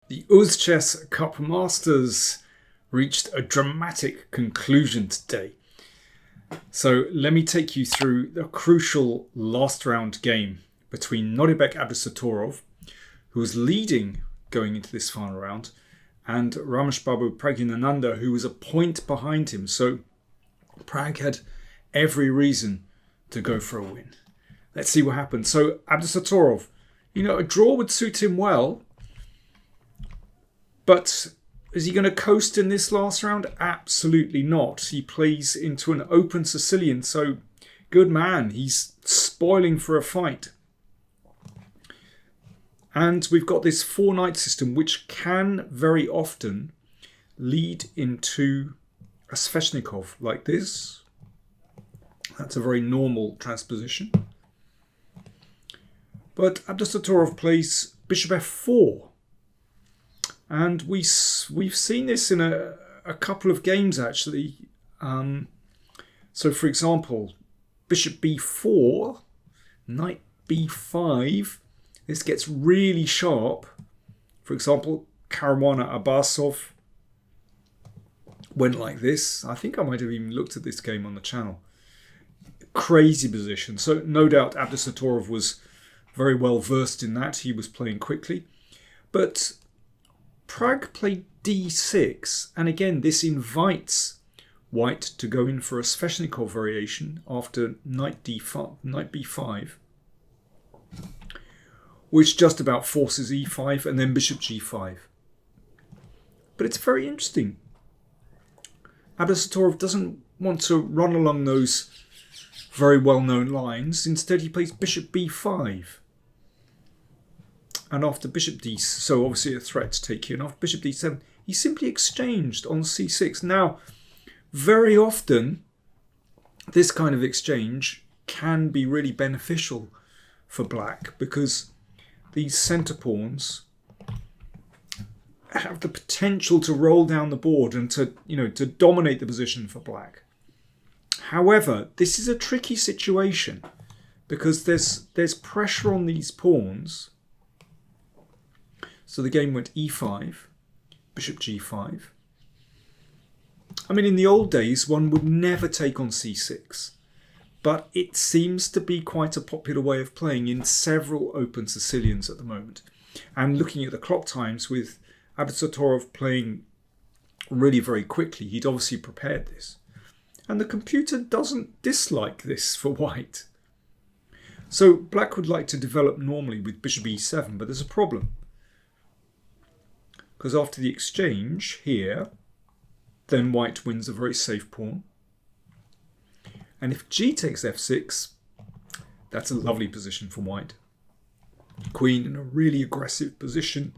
The Uzchess Cup Masters reached a dramatic conclusion today. So let me take you through the crucial last round game between Nodibek Abdusattorov, who was leading going into this final round, and Ramesh Babu Praggnanandhaa, who was a point behind him. So Prag had every reason to go for a win. Let's see what happens. So Abdusattorov, a draw would suit him well. But is he going to coast in this last round? Absolutely not. He plays into an open Sicilian, so good man. He's spoiling for a fight. And we've got this 4-knight system, which can very often lead into a Sveshnikov like this. That's a very normal transposition. But Abdusattorov plays bishop f4. And we've seen this in a couple of games, actually. So, for example, bishop b4, knight b5. This gets really sharp. For example, Caruana Abbasov went like this. I think I might have even looked at this game on the channel. Crazy position. So, no doubt Abdusattorov was very well versed in that. He was playing quickly. But Prag played d6, and again this invites white to go in for a Sveshnikov variation after knight b5, which just about forces e5 and then bishop g5. But it's very interesting. Abdusattorov doesn't want to run along those very well-known lines. Instead he plays bishop b5. And after bishop d, so obviously a threat to take here, and after bishop d7, he simply exchanged on c6. Now, very often, this kind of exchange can be really beneficial for black because these centre pawns have the potential to roll down the board and to dominate the position for black. However, this is a tricky situation because there's pressure on these pawns. So the game went e5, bishop g5. I mean, in the old days, one would never take on c6. But it seems to be quite a popular way of playing in several open Sicilians at the moment. And looking at the clock times with Abdusattorov playing really very quickly, he'd obviously prepared this. And the computer doesn't dislike this for white. So black would like to develop normally with bishop e7, but there's a problem. Because after the exchange here, then white wins a very safe pawn. And if g takes f6, that's a lovely position for white. Queen in a really aggressive position.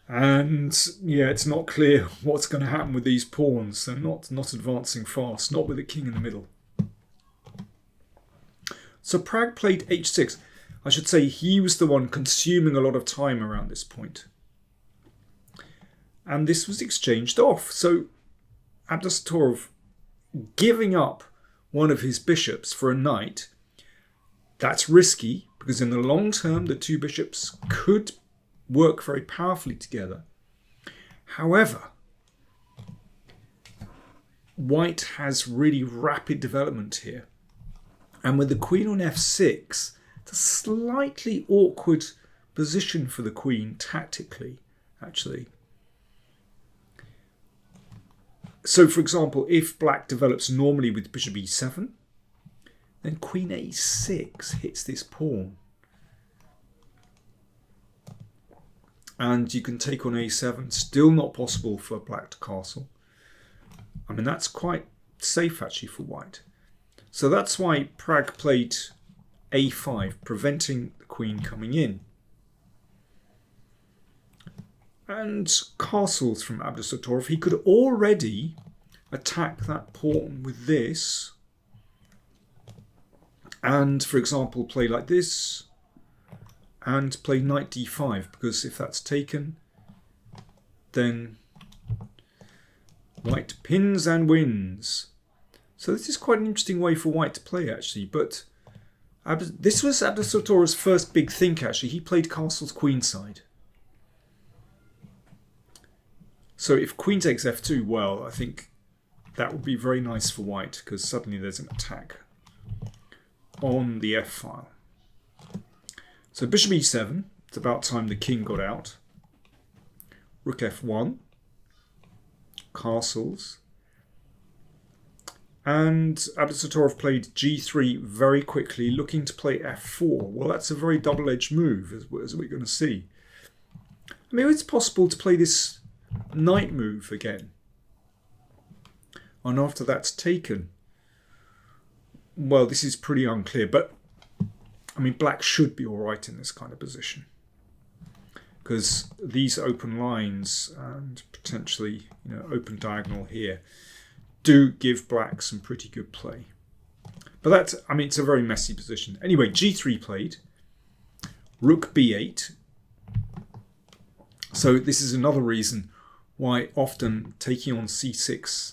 And yeah, it's not clear what's going to happen with these pawns. They're not advancing fast, not with the king in the middle. So Prag played h6. I should say he was the one consuming a lot of time around this point. And this was exchanged off. So Abdusattorov giving up one of his bishops for a knight, that's risky because in the long term the two bishops could work very powerfully together. However, white has really rapid development here. And with the queen on f6, it's a slightly awkward position for the queen tactically, actually. So, for example, if black develops normally with bishop e7, then queen a6 hits this pawn. And you can take on a7, still not possible for black to castle. I mean, that's quite safe actually for white. So that's why Prag played a5, preventing the queen coming in. And castles from Abdusattorov. He could already attack that pawn with this. And, for example, play like this. And play knight d5. Because if that's taken, then white pins and wins. So this is quite an interesting way for white to play, actually. But this was Abdusattorov's first big think, actually. He played castles queenside. So if queen takes f2, well, I think that would be very nice for white, because suddenly there's an attack on the f-file. So bishop e7, it's about time the king got out. Rook f1, castles. And Abdusattorov played g3 very quickly, looking to play f4. Well, that's a very double-edged move, as we're going to see. I mean, it's possible to play this knight move again. And after that's taken, well, this is pretty unclear. But, I mean, black should be all right in this kind of position, because these open lines and potentially, you know, open diagonal here do give black some pretty good play. But that's, I mean, it's a very messy position. Anyway, g3 played, rook b8. So this is another reason why often taking on c6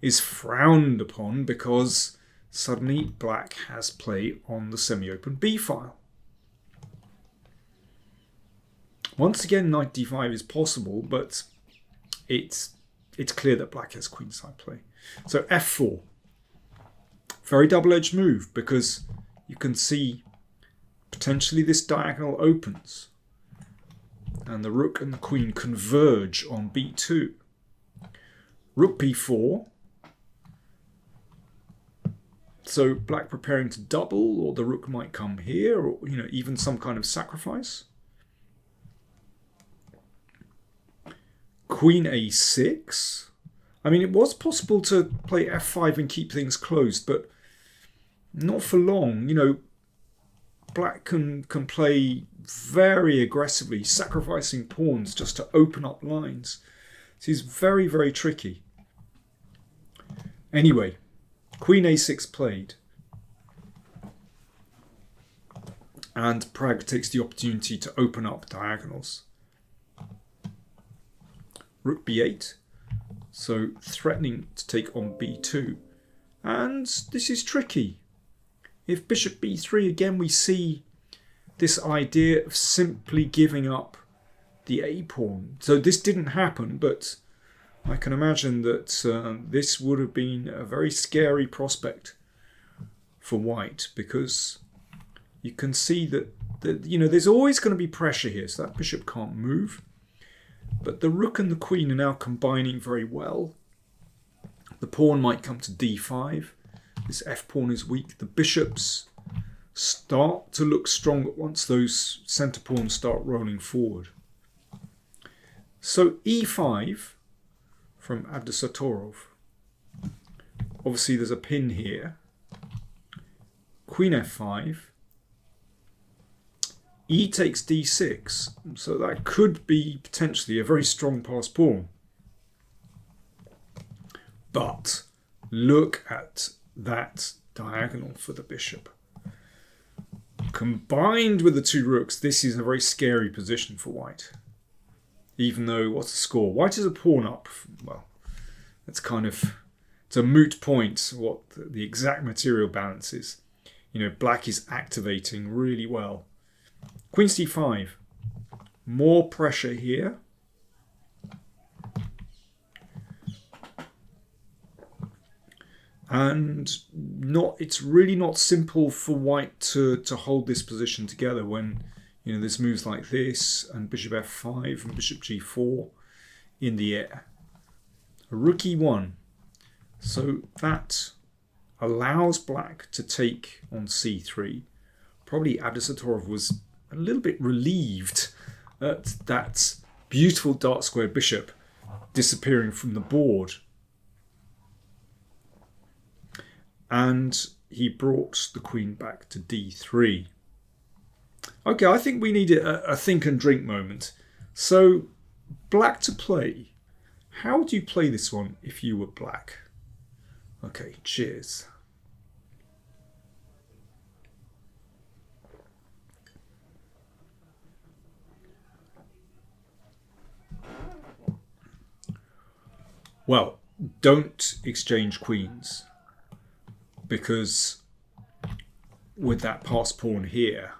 is frowned upon, because suddenly black has play on the semi-open b file. Once again, knight d5 is possible, but it's clear that black has queenside play. So f4, very double-edged move, because you can see potentially this diagonal opens and the rook and the queen converge on b2. Rook b4. So black preparing to double, or the rook might come here, or, you know, even some kind of sacrifice. Queen a6. I mean, it was possible to play f5 and keep things closed, but not for long. You know, black can play very aggressively, sacrificing pawns just to open up lines. This is very, very tricky. Anyway, queen a6 played. And Pragg takes the opportunity to open up diagonals. Rook b8. So threatening to take on b2. And this is tricky. If bishop b3, again we see this idea of simply giving up the a pawn. So this didn't happen, but I can imagine that this would have been a very scary prospect for white, because you can see that you know, there's always going to be pressure here, so that bishop can't move. But the rook and the queen are now combining very well. The pawn might come to d5. This f-pawn is weak. The bishops start to look stronger once those centre pawns start rolling forward. So e5 from Abdusattorov. Obviously there's a pin here. Queen f5. E takes d6, so that could be potentially a very strong passed pawn. But look at that diagonal for the bishop. Combined with the two rooks, this is a very scary position for white. Even though, what's the score? White is a pawn up. Well, it's a moot point what the exact material balance is. You know, black is activating really well. Queen c5, more pressure here. And it's really not simple for white to hold this position together when, you know, there's moves like this and bishop f5 and bishop g4 in the air. Rook e1. So that allows black to take on c3. Probably Abdusattorov was a little bit relieved at that beautiful dark square bishop disappearing from the board. And he brought the queen back to d3. Okay, I think we need a think and drink moment. So, black to play. How would you play this one if you were black? Okay, cheers. Well, don't exchange queens, because with that passed pawn here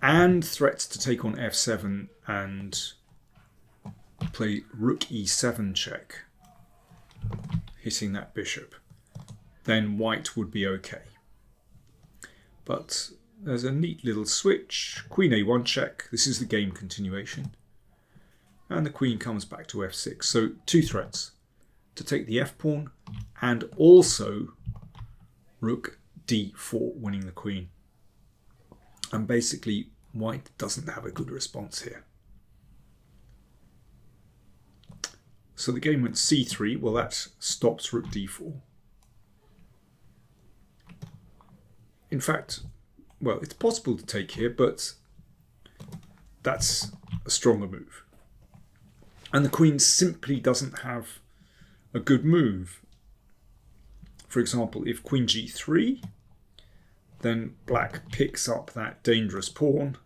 and threats to take on f7 and play rook e7 check, hitting that bishop, then white would be okay. But there's a neat little switch. Queen a1 check. This is the game continuation. And the queen comes back to f6. So 2 threats. To take the f-pawn and also rook d4, winning the queen. And basically white doesn't have a good response here. So the game went c3. Well, that stops rook d4. In fact, well, it's possible to take here, but that's a stronger move. And the queen simply doesn't have a good move. For example, if queen g3, then black picks up that dangerous pawn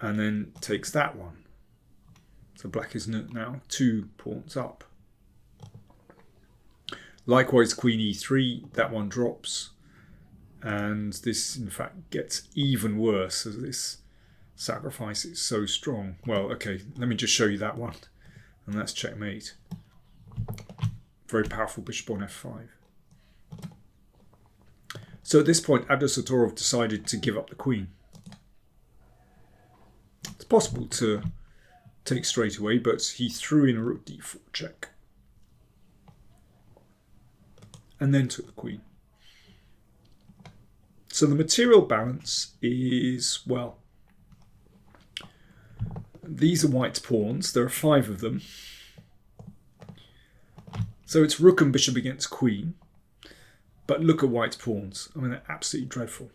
and then takes that one. So black is now 2 pawns up. Likewise, queen e3, that one drops. And this, in fact, gets even worse as this sacrifice is so strong. Well, okay, let me just show you that one. And that's checkmate. Very powerful bishop on f5. So at this point, Abdusattorov decided to give up the queen. It's possible to take straight away, but he threw in a rook d4 check. And then took the queen. So the material balance is, well, these are white's pawns. There are 5 of them. So it's rook and bishop against queen. But look at white's pawns. I mean, they're absolutely dreadful.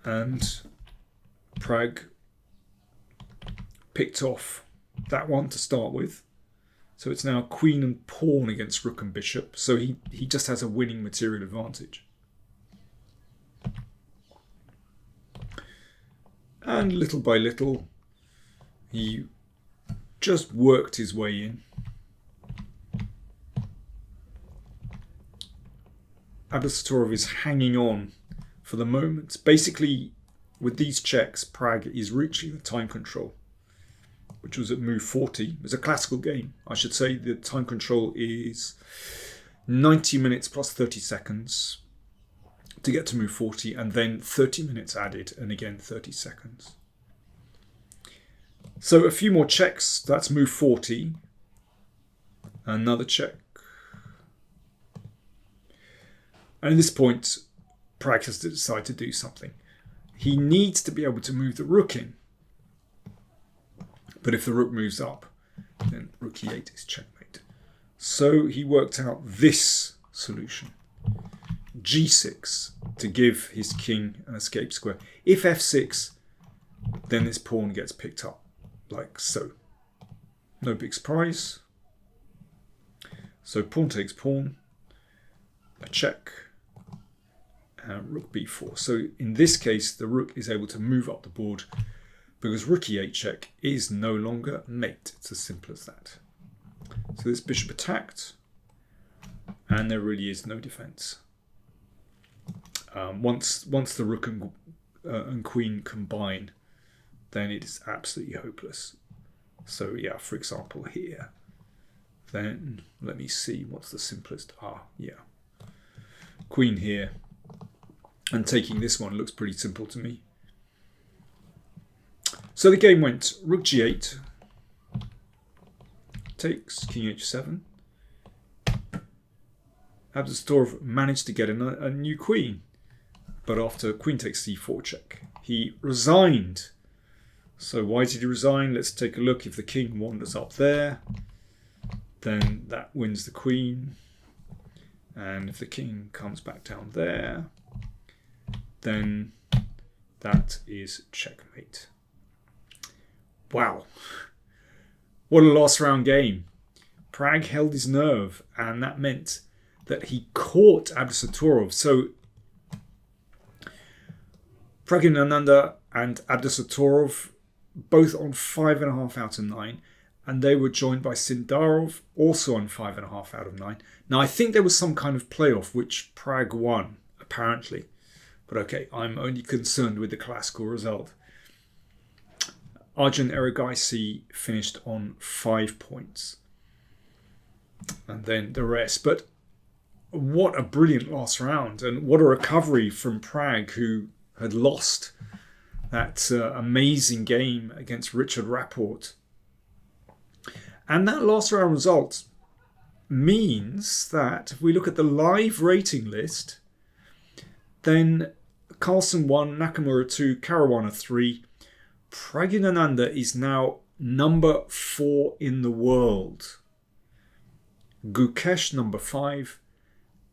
And Pragg picked off that one to start with. So it's now queen and pawn against rook and bishop. So he just has a winning material advantage. And little by little, he just worked his way in. Abdusattorov is hanging on for the moment. Basically, with these checks, Pragg is reaching the time control, which was at move 40. It's a classical game. I should say the time control is 90 minutes plus 30 seconds. To get to move 40, and then 30 minutes added, and again 30 seconds. So a few more checks. That's move 40. Another check. And at this point, Pragg has to decide to do something. He needs to be able to move the rook in. But if the rook moves up, then rook e8 is checkmate. So he worked out this solution. g6 to give his king an escape square. If f6, then this pawn gets picked up, like so. No big surprise. So pawn takes pawn, a check, and rook b4. So in this case, the rook is able to move up the board because rook e8 check is no longer mate. It's as simple as that. So this bishop attacked, and there really is no defense. Once the rook and queen combine, then it is absolutely hopeless. So yeah, for example here, then let me see what's the simplest. Yeah, queen here, and taking this one looks pretty simple to me. So the game went rook g8, takes king h7. Abdusattorov managed to get a new queen. But after queen takes c4 check, he resigned. So why did he resign? Let's take a look. If the king wanders up there, then that wins the queen. And if the king comes back down there, then that is checkmate. Wow. What a last round game. Pragg held his nerve, and that meant that he caught Abdusattorov. So Praggnanandhaa and Abdusattorov both on 5.5 out of 9, and they were joined by Sindarov also on 5.5 out of 9. Now I think there was some kind of playoff which Pragg won, apparently, but okay, I'm only concerned with the classical result. Arjun Erigaisi finished on 5 points. And then the rest. But what a brilliant last round. And what a recovery from Pragg, who had lost that amazing game against Richard Rapport. And that last round result means that if we look at the live rating list, then Carlsen 1, Nakamura 2, Caruana 3. Praggnanandhaa is now number 4 in the world. Gukesh number 5,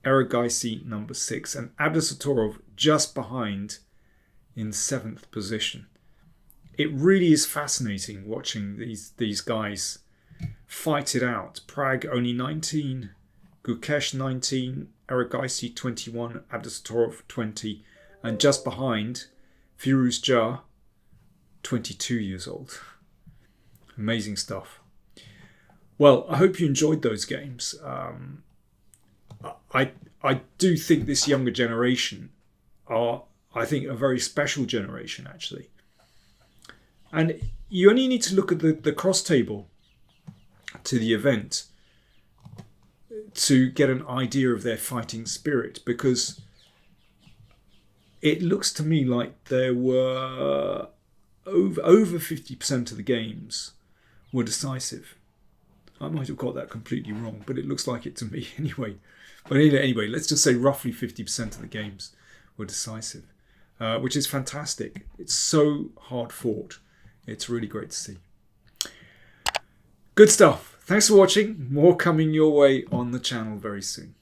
Erigaisi number 6, and Abdusattorov just behind in 7th position. It really is fascinating watching these guys fight it out. Pragg only 19, Gukesh 19, Erigaisi 21, Abdusattorov 20, and just behind Firuz Jah, 22 years old. Amazing stuff. Well, I hope you enjoyed those games. I do think this younger generation are, I think, a very special generation, actually. And you only need to look at the cross table to the event to get an idea of their fighting spirit, because it looks to me like there were over 50% of the games were decisive. I might have got that completely wrong, but it looks like it to me anyway. But anyway, let's just say roughly 50% of the games were decisive, which is fantastic. It's so hard fought. It's really great to see. Good stuff. Thanks for watching. More coming your way on the channel very soon.